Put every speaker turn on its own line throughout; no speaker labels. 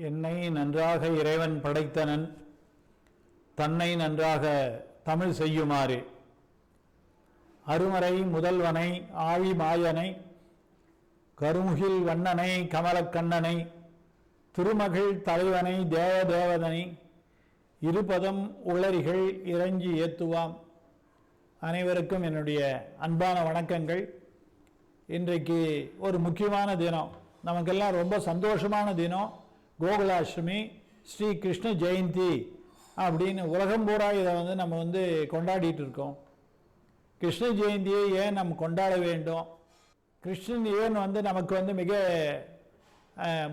என்னை நன்றாக இறைவன் படைத்தனன், தன்னை நன்றாக தமிழ் செய்யுமாறு அருமறை முதல்வனை ஆழி மாயனை கருமுகில் வண்ணனை கமலக்கண்ணனை திருமகள் தலைவனை தேவதேவதனை இருபதம் உளறிகள் இறைஞ்சி ஏத்துவாம். அனைவருக்கும் என்னுடைய அன்பான வணக்கங்கள். இன்றைக்கு ஒரு முக்கியமான தினம், நமக்கெல்லாம் ரொம்ப சந்தோஷமான தினம். கோகுலாஷ்டமி, ஸ்ரீ கிருஷ்ண ஜெயந்தி அப்படின்னு உலகம் பூரா இதை நம்ம கொண்டாடிட்டு இருக்கோம். கிருஷ்ண ஜெயந்தியை ஏன் நம்ம கொண்டாட வேண்டும்? கிருஷ்ணன் ஏன் நமக்கு மிக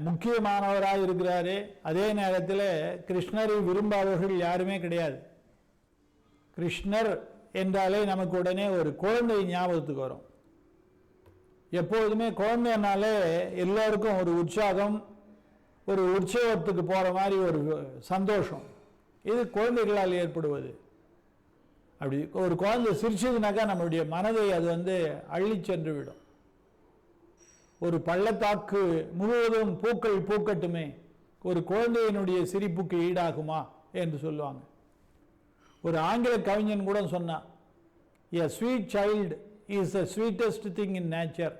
முக்கியமானவராக இருக்கிறாரு. அதே நேரத்தில் கிருஷ்ணரை விரும்பாதவர்கள் யாருமே கிடையாது. கிருஷ்ணர் என்றாலே நமக்கு உடனே ஒரு குழந்தை ஞாபகத்துக்கு வரும். எப்போதுமே குழந்தைனாலே எல்லோருக்கும் ஒரு உற்சாகம், ஒரு உற்சவத்துக்கு போகிற மாதிரி ஒரு சந்தோஷம், இது குழந்தைகளால் ஏற்படுவது. அப்படி ஒரு குழந்தை சிரிச்சதுனாக்கா நம்மளுடைய மனதை அது அள்ளி சென்று விடும். ஒரு பள்ளத்தாக்கு முழுவதும் பூக்கள் பூக்கட்டுமே, ஒரு குழந்தையினுடைய சிரிப்புக்கு ஈடாகுமா என்று சொல்லுவாங்க. ஒரு ஆங்கில கவிஞன் கூட சொன்னான், எ sweet child is the sweetest thing in nature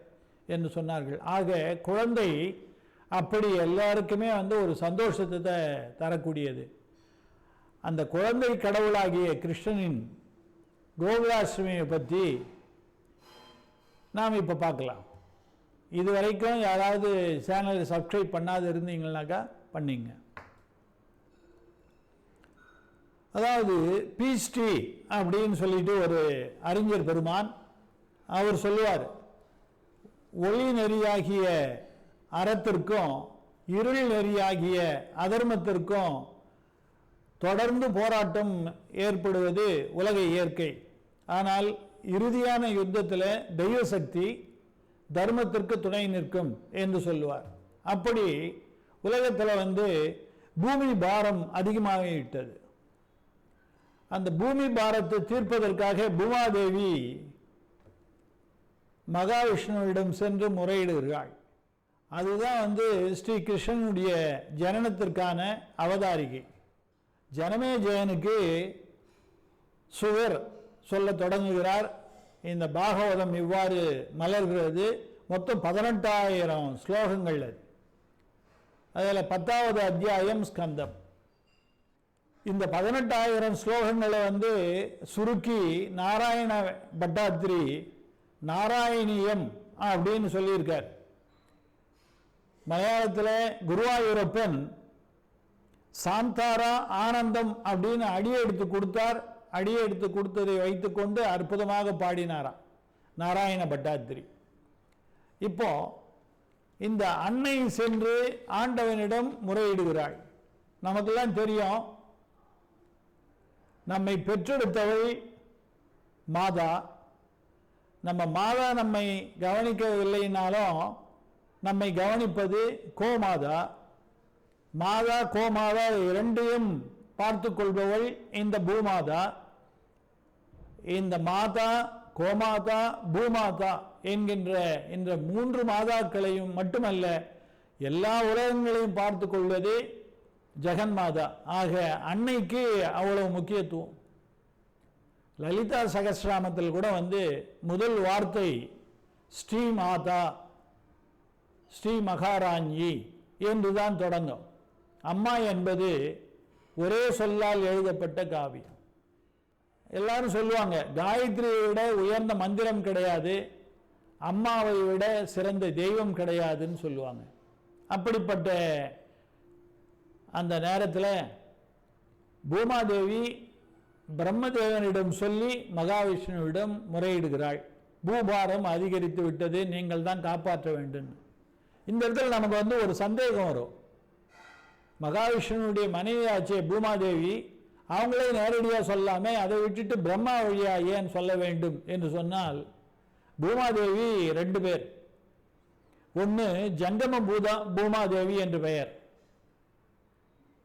என்று சொன்னார்கள். ஆக குழந்தை அப்படி எல்லாருக்குமே ஒரு சந்தோஷத்தை தரக்கூடியது. அந்த குழந்தை கடவுளாகிய கிருஷ்ணனின் கோகுலாஷ்டமியை பற்றி நாம் இப்போ பார்க்கலாம். இதுவரைக்கும் யாராவது சேனலை சப்ஸ்கிரைப் பண்ணாது இருந்தீங்கன்னாக்கா பண்ணிங்க. அதாவது பீஸ்ட்ரி அப்படின்னு சொல்லிட்டு ஒரு அறிஞர் பெருமான் அவர் சொல்லுவார், ஒளி நெறியாகிய அறத்திற்கும் இருள் நெறியாகிய அதர்மத்திற்கும் தொடர்ந்து போராட்டம் ஏற்படுவது உலக இயற்கை. ஆனால் இறுதியான யுத்தத்தில் தெய்வ சக்தி தர்மத்திற்கு துணை நிற்கும் என்று சொல்லுவார். அப்படி உலகத்தில் பூமி பாரம் அதிகமாகிவிட்டது. அந்த பூமி பாரத்தை தீர்ப்பதற்காக பூமாதேவி மகாவிஷ்ணுவிடம் சென்று முறையிடுகிறாள். அதுதான் ஸ்ரீ கிருஷ்ணனுடைய ஜனனத்திற்கான அவதாரிகை. ஜனமே ஜெயனுக்கு சுவர் சொல்ல தொடங்குகிறார். இந்த பாகவதம் இவ்வாறு மலர்கிறது. மொத்தம் 18,000 ஸ்லோகங்கள். அதில் 10வது அத்தியாயம் ஸ்கந்தம். இந்த 18,000 ஸ்லோகங்களை சுருக்கி நாராயண பட்டாத்திரி நாராயணியம் அப்படின்னு சொல்லியிருக்கார். மலையாளத்தில் குருவாயூரப்பன் சாந்தாரா ஆனந்தம் அப்படின்னு அடியெடுத்து கொடுத்தார். அடியெடுத்து கொடுத்ததை வைத்துக்கொண்டு அற்புதமாக பாடினாராம் நாராயண பட்டாத்திரி. இப்போ இந்த அன்னை சென்று ஆண்டவனிடம் முறையிடுகிறாள். நமக்கெல்லாம் தெரியும், நம்மை பெற்றெடுத்தவள் மாதா. நம்ம மாதா நம்மை கவனிக்கவில்லைனாலும் நம்மை கவனிப்பது கோமாதா. மாதா கோமாதா இரண்டையும் பார்த்து கொள்பவள் இந்த பூமாதா. இந்த மாதா, கோமாதா, பூமாதா என்கின்ற இந்த 3 மாதாக்களையும் மட்டுமல்ல, எல்லா உலகங்களையும் பார்த்து கொள்வது ஜெகன்மாதா. ஆக அன்னைக்கு அவ்வளவு முக்கியத்துவம். லலிதா சகஸ்ராமத்தில் கூட முதல் வார்த்தை ஸ்ரீ மாதா, ஸ்ரீ மகாராஞ்சி என்றுதான் தொடங்கும். அம்மா என்பது ஒரே சொல்லால் எழுதப்பட்ட காவியம். எல்லாரும் சொல்லுவாங்க, காயத்ரியை விட உயர்ந்த மந்திரம் கிடையாது, அம்மாவை விட சிறந்த தெய்வம் கிடையாதுன்னு சொல்லுவாங்க. அப்படிப்பட்ட அந்த நேரத்தில் பூமாதேவி பிரம்மதேவனிடம் சொல்லி மகாவிஷ்ணுவிடம் முறையிடுகிறாள். பூபாரம் அதிகரித்து விட்டது, நீங்கள் தான் காப்பாற்ற வேண்டும். இந்த இடத்துல நமக்கு ஒரு சந்தேகம் வரும். மகாவிஷ்ணுடைய மனைவியாச்சே பூமாதேவி, அவங்களே நேரடியாக சொல்லாமே அதை விட்டுட்டு பிரம்மா வழியா ஏன் சொல்ல வேண்டும் என்று சொன்னால், பூமாதேவி 2 பேர். ஒன்று ஜங்கம பூமாதேவி என்று பெயர்.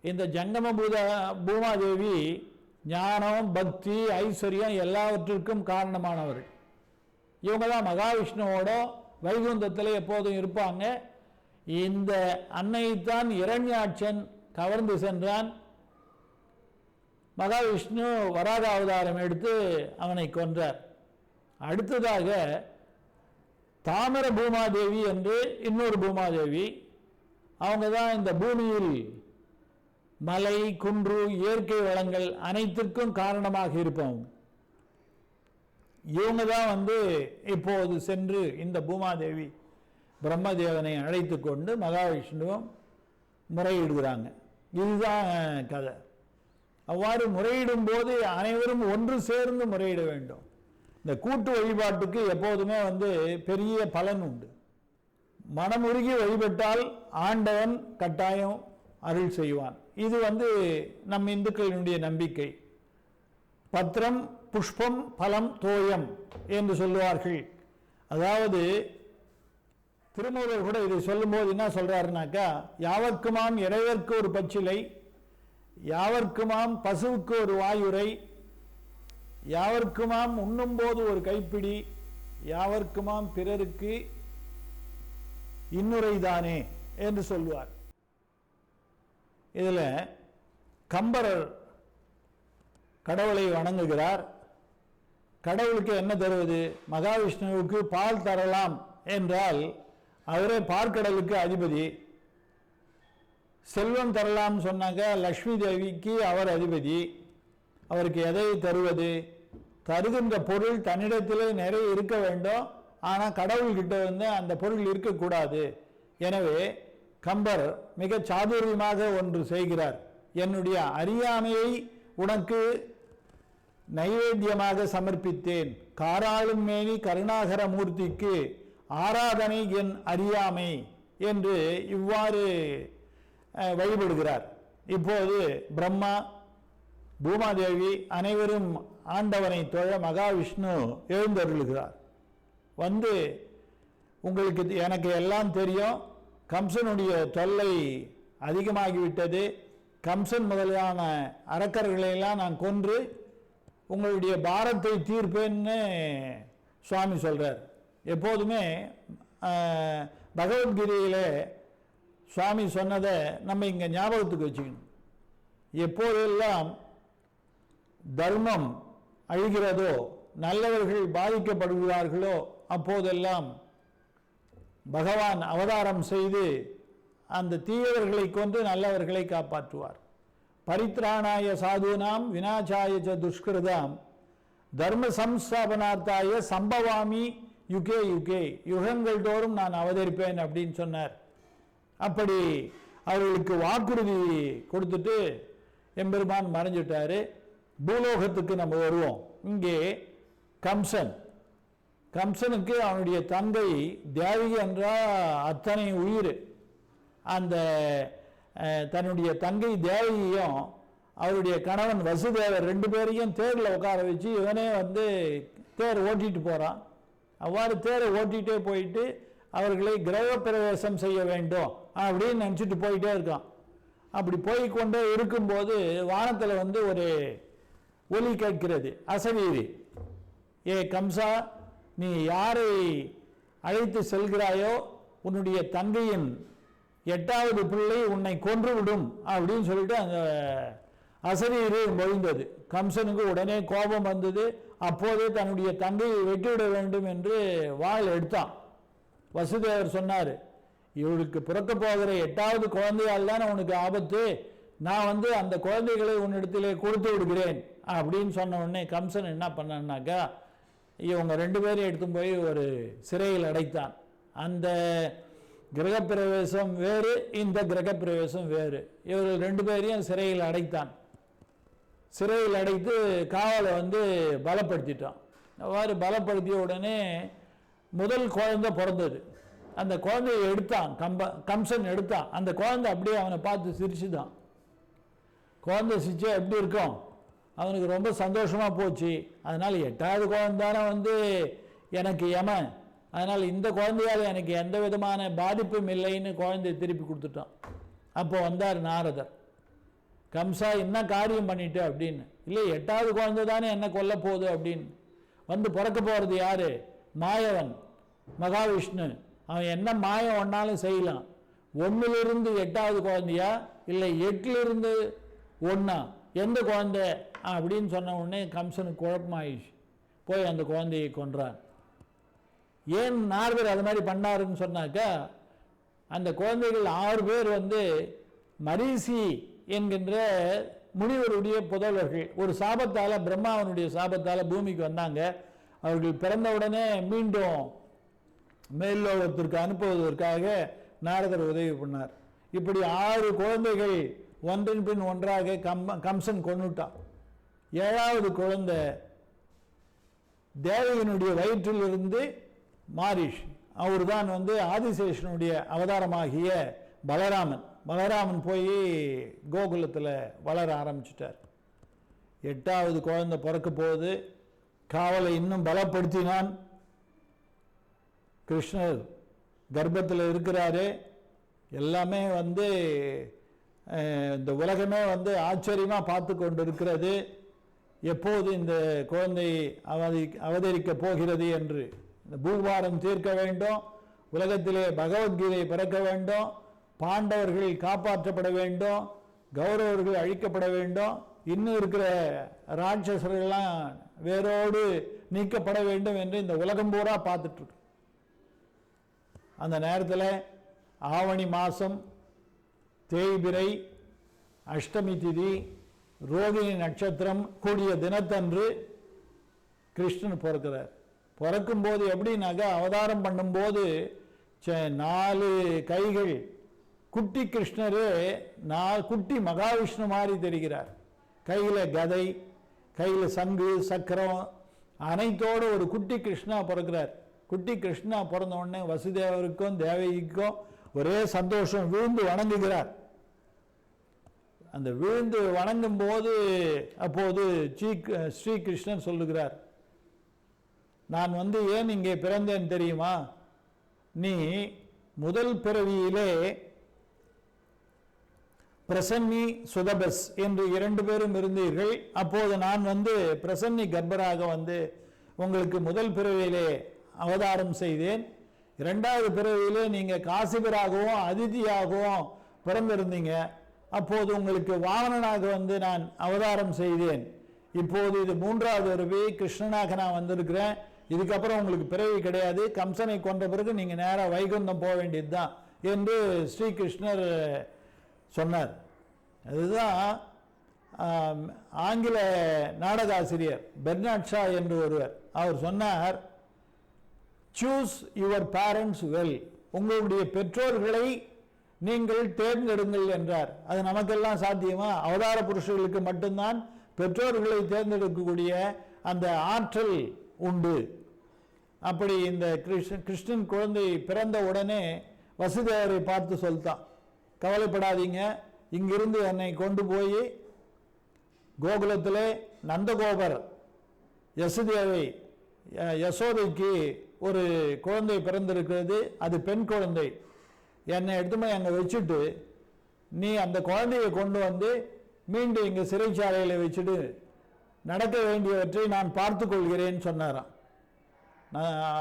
இந்த ஜங்கம பூமாதேவி ஞானம், பக்தி, ஐஸ்வர்யம் எல்லாவற்றிற்கும் காரணமானவர்கள். இவங்க தான் மகாவிஷ்ணுவோட வைகுந்தத்தில் எப்போதும் இருப்பாங்க. இந்த அன்னையைத்தான் இரண்யாட்சன் கவர்ந்து சென்றான். மகாவிஷ்ணு வராக அவதாரம் எடுத்து அவனை கொன்றார். அடுத்ததாக தாமர பூமாதேவி என்று இன்னொரு பூமாதேவி, அவங்க தான் இந்த பூமியில் மலை, குன்று, இயற்கை வளங்கள் அனைத்திற்கும் காரணமாக இருப்பவங்க. இவங்க தான் இப்போது சென்று இந்த பூமாதேவி பிரம்மதேவனை அழைத்து கொண்டு மகாவிஷ்ணுவும் முறையிடுகிறாங்க. இதுதான் கதை. அவ்வாறு முறையிடும் போது அனைவரும் ஒன்று சேர்ந்து முறையிட வேண்டும். இந்த கூட்டு வழிபாட்டுக்கு எப்போதுமே பெரிய பலன் உண்டு. மனமுருகி வழிபட்டால் ஆண்டவன் கட்டாயம் அருள் செய்வான். இது நம் இந்துக்களினுடைய நம்பிக்கை. பத்திரம் புஷ்பம் பலம் தோயம் என்று சொல்லுவார்கள். அதாவது திருமூலர் கூட இதை சொல்லும்போது என்ன சொல்றாருனாக்கா, யாவர்க்குமாம் இறைவர்க்கு ஒரு பச்சிலை, யாவர்க்குமாம் பசுவுக்கு ஒரு வாயுரை, யாவர்க்குமாம் உண்ணும்போது ஒரு கைப்பிடி, யாவர்க்குமாம் பிறருக்கு இன்னுரைதானே என்று சொல்லுவார். இதில் கம்பர் கடவுளை வணங்குகிறார். கடவுளுக்கு என்ன தருவது? மகாவிஷ்ணுவுக்கு பால் தரலாம் என்றால் அவரே பார்க்கடலுக்கு அதிபதி. செல்வம் தரலாம் சொன்னாங்க, லக்ஷ்மி தேவிக்கு அவர் அதிபதி. அவருக்கு எதை தருவது? தருகின்ற பொருள் தன்னிடத்திலே நிறைய இருக்க வேண்டும். ஆனால் கடவுள்கிட்ட அந்த பொருள் இருக்கக்கூடாது. எனவே கம்பர் மிக சாதுரியமாக ஒன்று செய்கிறார். என்னுடைய அறியாமையை உனக்கு நைவேத்தியமாக சமர்ப்பித்தேன். காராளும் மேனி கருணாகர மூர்த்திக்கு ஆராதனை என் அறியாமை என்று இவ்வாறு வழிபடுகிறார். இப்போது பிரம்மா, பூமாதேவி அனைவரும் ஆண்டவனை தொழ மகாவிஷ்ணு எழுந்தருளுகிறார். உங்களுக்கு எனக்கு எல்லாம் தெரியும், கம்சனுடைய தொல்லை அதிகமாகிவிட்டது, கம்சன் முதலான அரக்கர்களையெல்லாம் நான் கொன்று உங்களுடைய பாரத்தை தீர்ப்பேன்னு சுவாமி சொல்கிறார். எப்போதுமே பகவத்கீதையில் சுவாமி சொன்னதை நம்ம இங்கே ஞாபகத்துக்கு வச்சுக்கணும். எப்போதெல்லாம் தர்மம் அழிகிறதோ, நல்லவர்கள் பாதிக்கப்படுகிறார்களோ, அப்போதெல்லாம் பகவான் அவதாரம் செய்து அந்த தீயவர்களை கொண்டு நல்லவர்களை காப்பாற்றுவார். பரித்ராணாய சாதுனாம் விநாசாய ச துஷ்கிருதாம் தர்ம சம்ஸ்தாபனார்த்தாய சம்பவாமி யுகே யுகே, யுகங்கள் தோறும் நான் அவதரிப்பேன் அப்படின்னு சொன்னார். அப்படி அவர்களுக்கு வாக்குறுதி கொடுத்துட்டு எம்பெருமான் மறைஞ்சிட்டாரு. பூலோகத்துக்கு நம்ம வருவோம். இங்கே கம்சனுக்கு அவனுடைய தந்தை தேவகி என்றால் அத்தனை உயிர். அந்த தன்னுடைய தங்கை தேவகியும் அவருடைய கணவன் வசுதேவர் ரெண்டு பேரையும் தேரில் உட்கார வச்சு இவனே தேர் ஓட்டிட்டு போகிறான். அவ்வாறு தேரை ஓட்டிகிட்டே போயிட்டு அவர்களை கிரகப்பிரவேசம் செய்ய வேண்டும் அப்படின்னு நினச்சிட்டு போயிட்டே இருக்கான். அப்படி போய்கொண்டே இருக்கும்போது வானத்தில் ஒரு ஒலி கேட்கிறது, அசரீரி. ஏ கம்சா, நீ யாரை அழைத்து செல்கிறாயோ உன்னுடைய தங்கையின் 8வது பிள்ளை உன்னை கொன்றுவிடும் அப்படின்னு சொல்லிட்டு அந்த அசரீரி மொழிந்தது. கம்சனுக்கு உடனே கோபம் வந்தது. அப்போதே தன்னுடைய தங்கையை வெட்டிவிட வேண்டும் என்று வாள் எடுத்தான். வசுதேவர் சொன்னார், இவளுக்கு பிறக்க போகிற 8வது குழந்தையால் தானே உனக்கு ஆபத்து, நான் அந்த குழந்தைகளை உன்னிடத்திலே கொடுத்து விடுகிறேன் அப்படின்னு சொன்ன உடனே கம்சன் என்ன பண்ணான்னாக்கா, இவங்க 2 பேரையும் எடுத்து போய் ஒரு சிறையில் அடைத்தான். அந்த கிரகப்பிரவேசம் வேறு, இந்த கிரகப்பிரவேசம் வேறு. இவர்கள் 2 பேரையும் சிறையில் அடைத்தான். சிறையில் அடைத்து காவலை பலப்படுத்திட்டான். அவ்வாறு பலப்படுத்திய உடனே முதல் குழந்தை பிறந்தது. அந்த குழந்தையை எடுத்தான், கம்சன் எடுத்தான். அந்த குழந்தை அப்படியே அவனை பார்த்து சிரிச்சுதான். குழந்தை சிரிச்சா எப்படி இருக்கும்? அவனுக்கு ரொம்ப சந்தோஷமாக போச்சு. அதனால் 8வது குழந்தானே எனக்கு யமன், அதனால் இந்த குழந்தையால் எனக்கு எந்த விதமான பாதிப்பும் இல்லைன்னு குழந்தையை திருப்பி கொடுத்துட்டான். அப்போ வந்தார் நாரதர். கம்சா என்ன காரியம் பண்ணிட்டு அப்படின்னு. இல்லை, 8வது குழந்தை தானே என்ன கொல்ல போகுது அப்படின்னு. பிறக்க போகிறது யாரு? மாயவன், மகாவிஷ்ணு. அவன் என்ன மாயம் ஒன்றாலும் செய்யலாம். 1லிருந்து 8வது குழந்தையா இல்லை 8லிருந்து 1 எந்த குழந்தை அப்படின்னு சொன்ன உடனே கம்சனுக்கு குழப்பமாயிடுச்சு. போய் அந்த குழந்தையை கொன்றான். ஏன் நாரதர் அது மாதிரி பண்ணாருன்னு சொன்னாக்கா, அந்த குழந்தைகள் 6 பேர் மரீசி என்கின்ற முனிவருடைய புதல்வர்கள். ஒரு சாபத்தால், பிரம்மாவனுடைய சாபத்தால் பூமிக்கு வந்தாங்க. அவர்கள் பிறந்தவுடனே மீண்டும் மேல்லோகத்திற்கு அனுப்புவதற்காக நாரதர் உதவி பண்ணார். இப்படி 6 குழந்தைகள் ஒன்றின் பின் ஒன்றாக கம்சன் கொன்னுட்டான். 7வது குழந்தை தேவகியினுடைய வயிற்றிலிருந்து மாரிஷ், அவர் தான் ஆதிசேஷனுடைய அவதாரமாகிய பலராமன். பலராமன் போய் கோகுலத்தில் வளர ஆரம்பிச்சிட்டார். 8வது குழந்தை பிறக்க போகுது. காவலை இன்னும் பலப்படுத்தினான். கிருஷ்ணர் கர்ப்பத்தில் இருக்கிறாரு. எல்லாமே இந்த உலகமே ஆச்சரியமாக பார்த்து கொண்டு இருக்கிறது. எப்போது இந்த குழந்தை அவதரிக்கப் போகிறது என்று. இந்த பூபாரம் தீர்க்க வேண்டும், உலகத்திலே பகவத்கீதை பிறக்க வேண்டும், பாண்டவர்கள் காப்பாற்றப்பட வேண்டும், கௌரவர்கள் அழிக்கப்பட வேண்டும், இன்னும் இருக்கிற ராட்சசர்கள்லாம் வேரோடு நீக்கப்பட வேண்டும் என்று இந்த உலகம் பூரா பார்த்துட்ருக்கு. அந்த நேரத்தில் ஆவணி மாதம் தேய்பிரை அஷ்டமி திதி ரோகிணி நட்சத்திரம் கூடிய தினத்தன்று கிருஷ்ணன் பிறக்கிறார். பிறக்கும்போது எப்படின்னாக்கா, அவதாரம் பண்ணும்போது 4 கைகள், குட்டி கிருஷ்ணரே குட்டி மகாவிஷ்ணு மாதிரி தெரிகிறார். கையில் கதை, கையில் சங்கு சக்கரம் அனைத்தோடு ஒரு குட்டி கிருஷ்ணா பிறக்கிறார். குட்டி கிருஷ்ணா பிறந்த உடனே வசுதேவருக்கும் தேவகிக்கும் ஒரே சந்தோஷம். விழுந்து வணங்குகிறார். அந்த விழுந்து வணங்கும் போது அப்போது ஸ்ரீகிருஷ்ணன் சொல்லுகிறார், நான் ஏன் இங்கே பிறந்தேன் தெரியுமா? நீ முதல் பிறவியிலே பிரசன்னி சுதபஸ் என்று 2 பேரும் இருந்தீர்கள். அப்போது நான் பிரசன்னி கர்ப்பராக உங்களுக்கு முதல் பிறவியிலே அவதாரம் செய்தேன். 2வது பிறவியிலே நீங்கள் காசிபராகவும் அதிதியாகவும் பிறந்திருந்தீங்க. அப்போது உங்களுக்கு வாமனனாக நான் அவதாரம் செய்தேன். இப்போது இது 3வது பிறவி, கிருஷ்ணனாக நான் வந்திருக்கிறேன். இதுக்கப்புறம் உங்களுக்கு பிறவி கிடையாது. கம்சனை கொன்ற பிறகு நீங்கள் நேராக வைகுந்தம் போக வேண்டியது தான் என்று ஸ்ரீகிருஷ்ணர் சொன்னார். அதுதான் ஆங்கில நாடகாசிரியர் பெர்னாட் ஷா என்று ஒருவர், அவர் சொன்னார், சூஸ் யுவர் பேரண்ட்ஸ் வெல், உங்களுடைய பெற்றோர்களை நீங்கள் தேர்ந்தெடுங்கள் என்றார். அது நமக்கெல்லாம் சாத்தியமா? அவதார புருஷர்களுக்கு மட்டும்தான் பெற்றோர்களை தேர்ந்தெடுக்கக்கூடிய அந்த ஆற்றல் உண்டு. அப்படி இந்த கிருஷ்ணன் குழந்தை பிறந்த உடனே வசுதேவரை பார்த்து சொல்லிட்டான், கவலைப்படாதீங்க, இங்கிருந்து என்னை கொண்டு போய் கோகுலத்திலே நந்தகோபர் யசோதைக்கு ஒரு குழந்தை பிறந்திருக்கிறது, அது பெண் குழந்தை, என்னை எடுத்துமே அங்கே வச்சுட்டு நீ அந்த குழந்தையை கொண்டு மீண்டும் இங்கே சிறைச்சாலையில் வச்சுட்டு நடக்க வேண்டியவற்றை நான் பார்த்து கொள்கிறேன்னு சொன்னாராம்.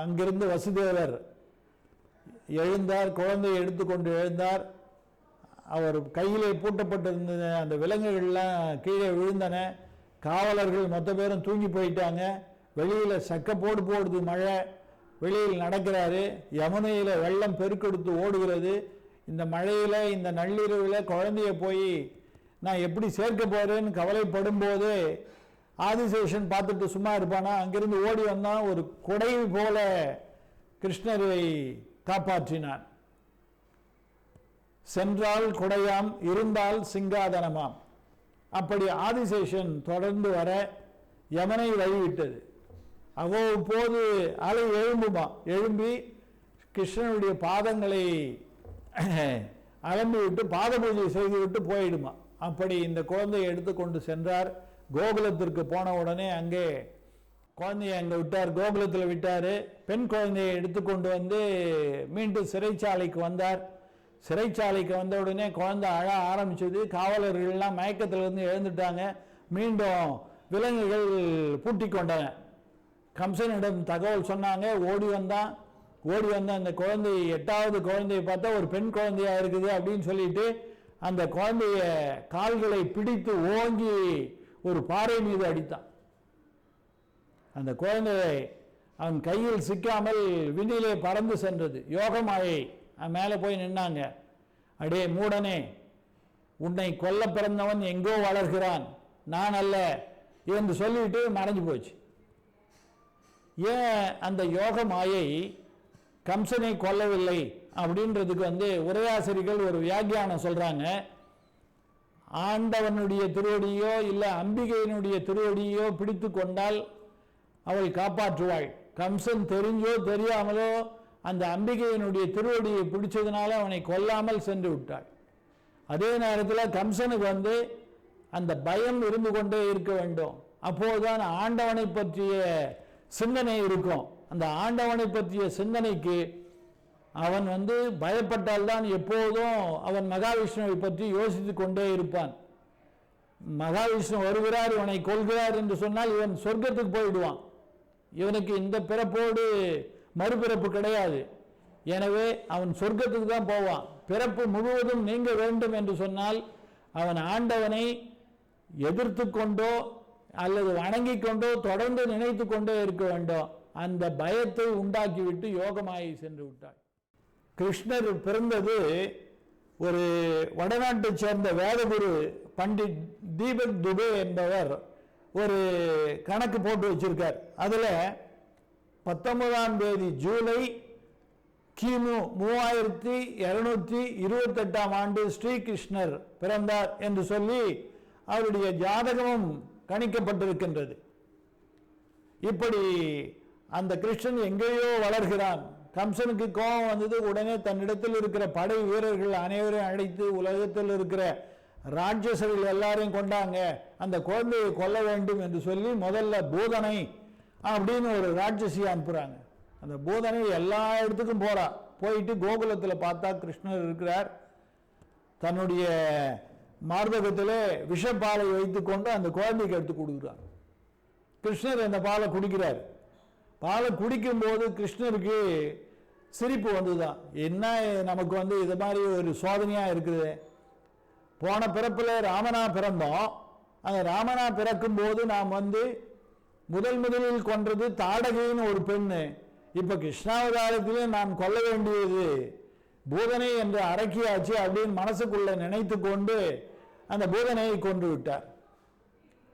அங்கிருந்து வசுதேவர் எழுந்தார், குழந்தையை எடுத்துக்கொண்டு எழுந்தார். அவர் கையிலே பூட்டப்பட்டிருந்த அந்த விலங்குகள்லாம் கீழே விழுந்தன. காவலர்கள் மொத்த பேரும் தூங்கி போயிட்டாங்க. வெளியில் சக்கப்போடு போடுது மழை. வெளியில் நடக்கிறாரு. யமுனையில் வெள்ளம் பெருக்கெடுத்து ஓடுகிறது. இந்த மழையில் இந்த நள்ளிரவில் குழந்தைய போய் நான் எப்படி சேர்க்க போகிறேன்னு கவலைப்படும் போது ஆதிசேஷன் பார்த்துட்டு சும்மா இருப்பானா? அங்கிருந்து ஓடி வந்தான். ஒரு கொடை போல கிருஷ்ணரை காப்பாற்றினான். சென்றால் கொடையாம், இருந்தால் சிங்காதனமாம். அப்படி ஆதிசேஷன் தொடர்ந்து வர யமனை வழிவிட்டது. அவ்வப்போது அலை எழும்புமா, எழும்பி கிருஷ்ணனுடைய பாதங்களை அலம்பி விட்டு பாத பூஜை செய்துவிட்டு போயிடுமா. அப்படி இந்த குழந்தையை எடுத்துக்கொண்டு சென்றார். கோகுலத்திற்கு போன உடனே அங்கே குழந்தையை அங்கே விட்டார், கோகுலத்தில் விட்டார். பெண் குழந்தையை எடுத்துக்கொண்டு மீண்டும் சிறைச்சாலைக்கு வந்தார். சிறைச்சாலைக்கு வந்த உடனே குழந்தை அழ ஆரம்பிச்சது. காவலர்கள்லாம் மயக்கத்திலிருந்து எழுந்துட்டாங்க. மீண்டும் விலங்குகள் பூட்டி கொண்டன. கம்சனிடம் தகவல் சொன்னாங்க. ஓடி வந்தான். ஓடி வந்து அந்த குழந்தை 8வது குழந்தையை பார்த்தா ஒரு பெண் குழந்தையா இருக்குது அப்படின்னு சொல்லிட்டு அந்த குழந்தைய கால்களை பிடித்து ஓங்கி ஒரு பாறை மீது அடித்தான். அந்த குழந்தை அவன் கையில் சிக்காமல் விண்ணிலே பறந்து சென்றது. யோகமாயை மேலே போய் நின்னாங்க. அடே மூடனே, உன்னை கொல்ல பிறந்தவன் எங்கோ வளர்கிறான், நான் அல்ல என்று சொல்லிட்டு மறைஞ்சு போச்சு. ஏன் அந்த யோக மாயை கம்சனை கொல்லவில்லை அப்படின்றதுக்கு உரையாசிரிகள் ஒரு வியாக்கியானம் சொல்றாங்க. ஆண்டவனுடைய திருவடியோ இல்லை அம்பிகையினுடைய திருவடியோ பிடித்து கொண்டால் அவள் காப்பாற்றுவாள். கம்சன் தெரிஞ்சோ தெரியாமலோ அந்த அம்பிகையினுடைய திருவடியை பிடிச்சதுனால அவனை கொல்லாமல் சென்று விட்டாள். அதே நேரத்தில் கம்சனுக்கு அந்த பயம் இருந்து கொண்டே இருக்க வேண்டும். அப்போதுதான் ஆண்டவனை பற்றிய சிந்தனை இருக்கும். அந்த ஆண்டவனை பற்றிய சிந்தனைக்கு அவன் பயப்பட்டால்தான் எப்போதும் அவன் மகாவிஷ்ணுவை பற்றி யோசித்து கொண்டே இருப்பான். மகாவிஷ்ணு வருகிறார், இவனை கொள்கிறார் என்று சொன்னால் இவன் சொர்க்கத்துக்கு போயிடுவான். இவனுக்கு இந்த பிறப்போடு மறுபிறப்பு கிடையாது. எனவே அவன் சொர்க்கத்துக்கு தான் போவான். பிறப்பு முழுவதும் நீங்க வேண்டும் என்று சொன்னால் அவன் ஆண்டவனை எதிர்த்து கொண்டோ அல்லது வணங்கி கொண்டோ தொடர்ந்து நினைத்து கொண்டே இருக்க வேண்டும். அந்த பயத்தை உண்டாக்கிவிட்டு யோகமாயை சென்று விட்டாள். கிருஷ்ணர் பிறந்தது ஒரு வடநாட்டை சேர்ந்த வேதகுரு பண்டிட் தீபக் துபே என்பவர் ஒரு கணக்கு போட்டு வச்சிருக்கார். அதில் 19ஆம் தேதி ஜூலை கிமு 3228ஆம் ஆண்டு ஸ்ரீகிருஷ்ணர் பிறந்தார் என்று சொல்லி அவருடைய ஜாதகமும் கணிக்கப்பட்டிருக்கின்றது. இப்படி அந்த கிருஷ்ணன் எங்கேயோ வளர்கிறான். கம்சனுக்கு கோபம் வந்தது. உடனே தன்னிடத்தில் இருக்கிற படை வீரர்கள் அனைவரையும் அழைத்து உலகத்தில் இருக்கிற ராட்சசர்கள் எல்லாரையும் கொண்டாங்க, அந்த குழந்தையை கொல்ல வேண்டும் என்று சொல்லி முதல்ல பூதனை அப்படின்னு ஒரு ராட்சசி அனுப்புறாங்க. அந்த பூதனை எல்லா இடத்துக்கும் போறா. போயிட்டு கோகுலத்தில் பார்த்தா கிருஷ்ணர் இருக்கிறார். தன்னுடைய மார்பகத்தில் விஷப்பாலை வைத்து கொண்டு அந்த குழந்தைக்கு எடுத்து கொடுக்குறார். கிருஷ்ணர் அந்த பாலை குடிக்கிறார். பாலை குடிக்கும்போது கிருஷ்ணருக்கு சிரிப்பு வந்துதான். என்ன நமக்கு இது மாதிரி ஒரு சோதனையா இருக்குது. போன பிறப்பில் ராமனா பிறந்தோம். அந்த ராமனா பிறக்கும் போது நாம் முதலில் கொன்றது தாடகைன்னு ஒரு பெண்ணு. இப்ப கிருஷ்ணாவதாரத்திலே நான் கொல்ல வேண்டியது பூதனை என்று அரக்கியாச்சு அப்படின்னு மனசுக்குள்ள நினைத்து கொண்டு அந்த பூதனையை கொன்று விட்டார்.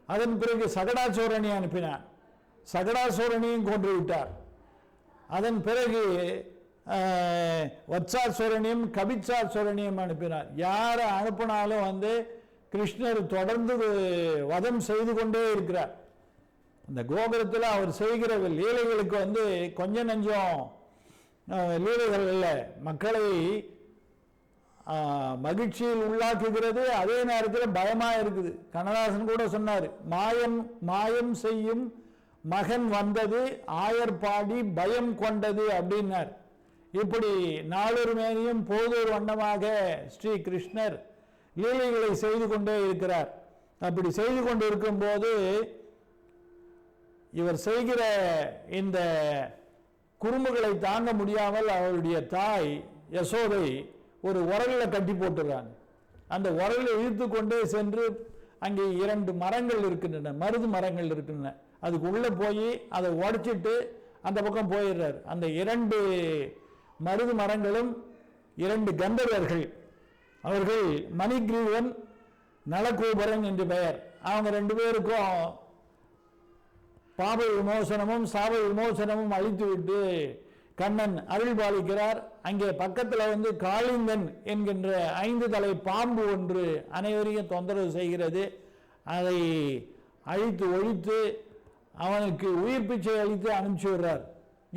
அதன் பிறகு சகடாசோரனை அனுப்பினார். சகடாசோரனையும் கொன்று விட்டார். அதன் பிறகு வத்சாசோரனையும் கபிச்சாசோரனையும் அனுப்பினார். யாரை அனுப்பினாலும் கிருஷ்ணர் தொடர்ந்து வதம் செய்து கொண்டே இருக்கிறார். அந்த கோபுரத்தில் அவர் செய்கிற லீலைகளுக்கு கொஞ்சம் நஞ்சம் லீலைகள் இல்லை, மக்களை மகிழ்ச்சியில் உள்ளாக்குகிறது, அதே நேரத்தில் பயமா இருக்குது. கண்ணதாசன் கூட சொன்னார், மாயம் செய்யும் மகன் வந்தது ஆயர்பாடி பயம் கொண்டது அப்படின்னார். இப்படி நாளொரு மேனியும் போதொரு வண்ணமாக ஸ்ரீ கிருஷ்ணர் லீலைகளை செய்து கொண்டே இருக்கிறார். அப்படி செய்து கொண்டிருக்கும் போது இவர் செய்கிற இந்த குறும்புகளை தாங்க முடியாமல் அவருடைய தாய் யசோதை ஒரு உரலில் கட்டி போட்டுறாங்க. அந்த உரலை இழுத்து கொண்டே சென்று அங்கே 2 மரங்கள் இருக்கின்றன, மருது மரங்கள் இருக்கின்றன. அதுக்கு உள்ள போய் அதை உடைச்சிட்டு அந்த பக்கம் போயிடுறார். அந்த 2 மருது மரங்களும் 2 கந்தர்வர்கள், அவர்கள் மணிகிரீவன் நலகூபரன் என்று பெயர். அவங்க 2 பேருக்கும் பாப விமோசனமும் சாப விமோசனமும் அளித்துவிட்டு கண்ணன் அருள் பாலிக்கிறார். அங்கே பக்கத்தில் காளிங்கன் என்கின்ற 5 தலை பாம்பு ஒன்று அனைவரையும் தொந்தரவு செய்கிறது. அதை அழித்து ஒழித்து அவனுக்கு உயிர் பிச்சை அளித்து அனுப்பிச்சு விடுறார்.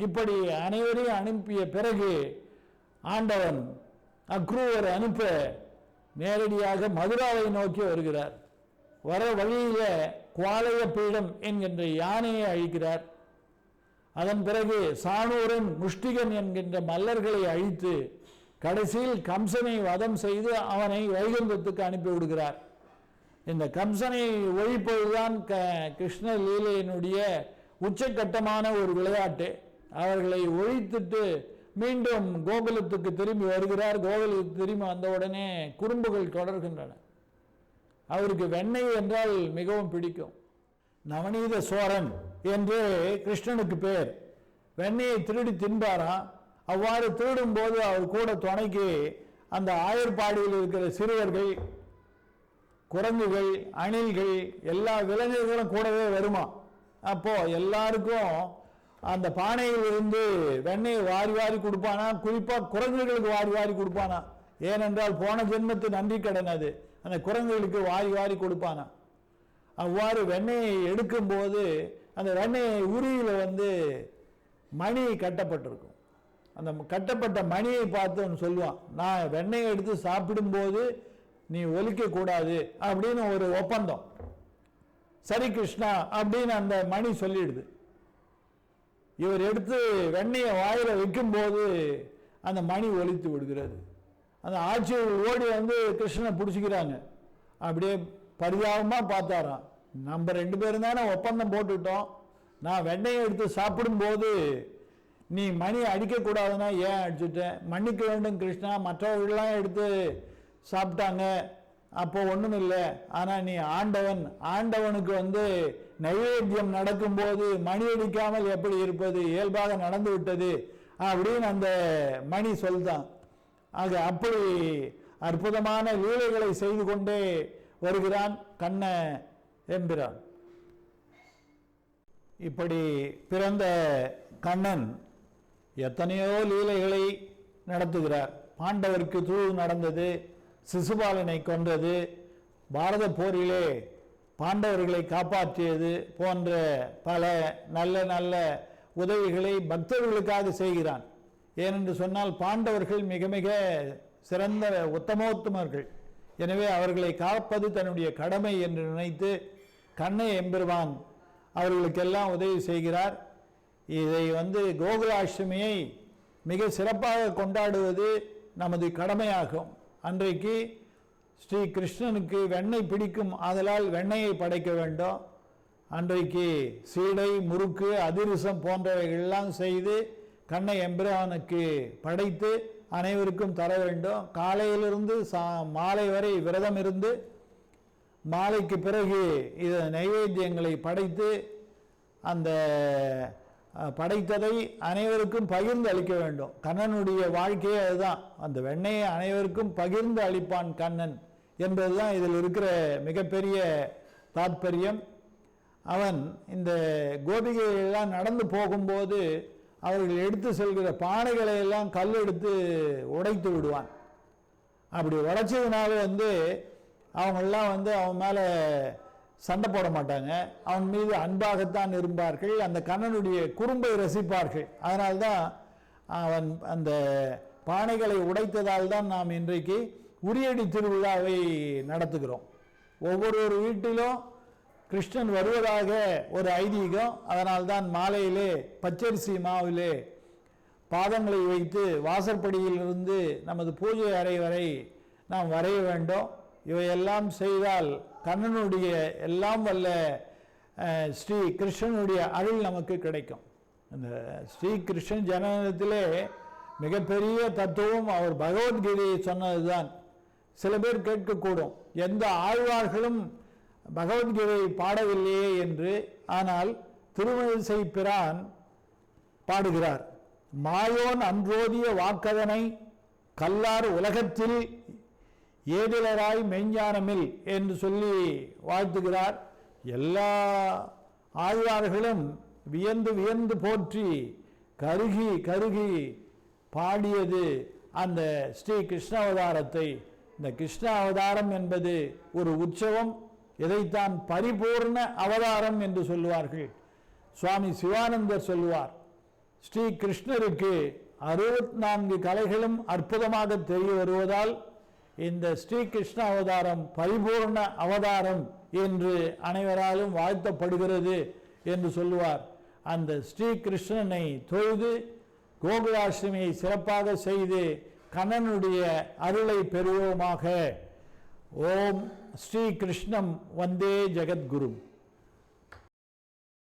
இப்படி அனைவரையும் அனுப்பிய பிறகு ஆண்டவன் அக்ரூவர் அனுப்ப நேரடியாக மதுராவை நோக்கி வருகிறார். வர வழியில குவாலய பீடம் என்கின்ற யானையை அழிக்கிறார். அதன் பிறகு சாணூரன் முஷ்டிகன் என்கின்ற மல்லர்களை அழித்து கடைசியில் கம்சனை வதம் செய்து அவனை வைகுந்தத்துக்கு அனுப்பிவிடுகிறார். இந்த கம்சனை ஒழிப்பதுதான் கிருஷ்ண லீலையினுடைய உச்சக்கட்டமான ஒரு விளையாட்டு. அவர்களை ஒழித்துட்டு மீண்டும் கோகுலத்துக்கு திரும்பி வருகிறார். கோகுலத்துக்கு திரும்பி வந்தவுடனே குறும்புகள் தொடர்கின்றன. அவருக்கு வெண்ணெய் என்றால் மிகவும் பிடிக்கும். நவநீத சோரன் என்று கிருஷ்ணனுக்கு பேர். வெண்ணெயை திருடி தின்பாராம். அவ்வாறு திருடும் போது அவர் கூட துணைக்கு அந்த ஆயர்பாடியில் இருக்கிற சிறுவர்கள், குரங்குகள், அணில்கள், எல்லா விலங்குகளும் கூடவே வருமா. அப்போ எல்லாருக்கும் அந்த பானையில் இருந்து வெண்ணெயை வாரி வாரி கொடுப்பானா. குறிப்பாக குரங்குகளுக்கு வாரி வாரி கொடுப்பானா. ஏனென்றால் போன ஜென்மத்து நன்றி கடன் அது. அந்த குரங்குகளுக்கு வாரி வாரி கொடுப்பானா. அவ்வாறு வெண்ணெயை எடுக்கும்போது அந்த வெண்ணெய் உரியில் மணி கட்டப்பட்டிருக்கும். அந்த கட்டப்பட்ட மணியை பார்த்து சொல்லுவான், நான் வெண்ணெயை எடுத்து சாப்பிடும்போது நீ ஒலிக்கக்கூடாது அப்படின்னு ஒரு ஒப்பந்தம். சரி கிருஷ்ணா அப்படின்னு அந்த மணி சொல்லிடுது. இவர் எடுத்து வெண்ணெயை வாயில வைக்கும்போது அந்த மணி ஒலித்து விடுகிறது. அந்த ஆட்சியர்கள் ஓடி கிருஷ்ணனை பிடிச்சிக்கிறாங்க. அப்படியே பரிதாபமாக பார்த்தாராம், நம்ம 2 பேரும் தானே ஒப்பந்தம் போட்டுட்டோம். நான் வெண்ணெயை எடுத்து சாப்பிடும்போது நீ மணி அடிக்கக்கூடாதுன்னா ஏன் அடிச்சுட்டேன்? மன்னிக்க வேண்டும் கிருஷ்ணா, மற்றவர்கள்லாம் எடுத்து சாப்பிட்டாங்க, அப்போ ஒன்றும் இல்லை. ஆனால் நீ ஆண்டவன், ஆண்டவனுக்கு நைவேத்தியம் நடக்கும்போது மணி அடிக்காமல் எப்படி இருப்பது? இயல்பாக நடந்து விட்டது அப்படின்னு அந்த மணி சொல்தான். ஆக அப்படி அற்புதமான லீலைகளை செய்து கொண்டே வருகிறான் கண்ண எம்பிரான். இப்படி பிறந்த கண்ணன் எத்தனையோ லீலைகளை நடத்துகிறார். பாண்டவருக்கு தூது நடந்தது, சிசுபாலனை கொன்றது, பாரத போரிலே பாண்டவர்களை காப்பாற்றியது போன்ற பல நல்ல நல்ல உதவிகளை பக்தர்களுக்காக செய்கிறான். ஏனென்று சொன்னால் பாண்டவர்கள் மிக மிக சிறந்த உத்தமோத்தமர்கள். எனவே அவர்களை காப்பது தன்னுடைய கடமை என்று நினைத்து கண்ண எம்பெருமான் அவர்களுக்கெல்லாம் உதவி செய்கிறார். இதை கோகுலாஷ்டமியை மிக சிறப்பாக கொண்டாடுவது நமது கடமையாகும். அன்றைக்கு ஸ்ரீ கிருஷ்ணனுக்கு வெண்ணெய் பிடிக்கும், ஆதலால் வெண்ணெயை படைக்க வேண்டும். அன்றைக்கு சீடை, முறுக்கு, அதிரசம் போன்றவைகளெல்லாம் செய்து கண்ண எம்பிரானுக்கு படைத்து அனைவருக்கும் தர வேண்டும். காலையிலிருந்து மாலை வரை விரதம் இருந்து மாலைக்கு பிறகு இது நைவேத்தியங்களை படைத்து அந்த படைத்ததை அனைவருக்கும் பகிர்ந்து அளிக்க வேண்டும். கண்ணனுடைய வாழ்க்கையே அதுதான். அந்த வெண்ணெயை அனைவருக்கும் பகிர்ந்து அளிப்பான் கண்ணன் என்பதுதான் இதில் இருக்கிற மிகப்பெரிய தாத்பரியம். அவன் இந்த கோபிகையெல்லாம் நடந்து போகும்போது அவர்கள் எடுத்து செல்கிற பானைகளை எல்லாம் கல் எடுத்து உடைத்து விடுவான். அப்படி உடைச்சதுனால அவங்கெல்லாம் அவன் மேலே சண்டை போட மாட்டாங்க, அவன் மீது அன்பாகத்தான் இருப்பார்கள், அந்த கண்ணனுடைய குறும்பை ரசிப்பார்கள். அதனால்தான் அவன் அந்த பானைகளை உடைத்ததால் தான் நாம் இன்றைக்கு உரியடி திருவிழாவை நடத்துகிறோம். ஒவ்வொரு வீட்டிலும் கிருஷ்ணன் வருவதாக ஒரு ஐதீகம். அதனால்தான் மாலையிலே பச்சரிசி மாவிலே பாதங்களை வைத்து வாசற்படியிலிருந்து நமது பூஜை அறை வரை நாம் வரைய வேண்டும். இவையெல்லாம் செய்தால் கண்ணனுடைய எல்லாம் வல்ல ஸ்ரீ கிருஷ்ணனுடைய அருள் நமக்கு கிடைக்கும். அந்த ஸ்ரீ கிருஷ்ணன் ஜனனத்திலே மிகப்பெரிய தத்துவம் அவர் பகவத்கீதையை சொன்னதுதான். சில பேர் கேட்கக்கூடும், எந்த ஆழ்வார்களும் பகவத்கீதையை பாடவில்லையே என்று. ஆனால் திருமழிசை பிரான் பாடுகிறார், மாயோன் அன்றோதிய வாக்கதனை கல்லார் உலகத்தில் ஏதிலராய் மெஞ்ஞானமில் என்று சொல்லி வாழ்த்துகிறார். எல்லா ஆழ்வார்களும் வியந்து வியந்து போற்றி கருகி கருகி பாடியது அந்த ஸ்ரீ கிருஷ்ண அவதாரத்தை. இந்த கிருஷ்ண அவதாரம் என்பது ஒரு உற்சவம். இதைத்தான் பரிபூர்ண அவதாரம் என்று சொல்லுவார்கள். சுவாமி சிவானந்தர் சொல்லுவார், ஸ்ரீ கிருஷ்ணருக்கு 64 கலைகளும் அற்புதமாக தெரிய வருவதால் இந்த ஸ்ரீ கிருஷ்ண அவதாரம் பரிபூர்ண அவதாரம் என்று அனைவராலும் வாழ்த்தப்படுகிறது என்று சொல்லுவார். அந்த ஸ்ரீ கிருஷ்ணனை தொழுது கோகுலாஷ்டமியை சிறப்பாக செய்து கண்ணனுடைய அருளை பெறுவோமாக. ஓம் ஸ்ரீ கிருஷ்ணம் வந்தே ஜெகத்குரும்.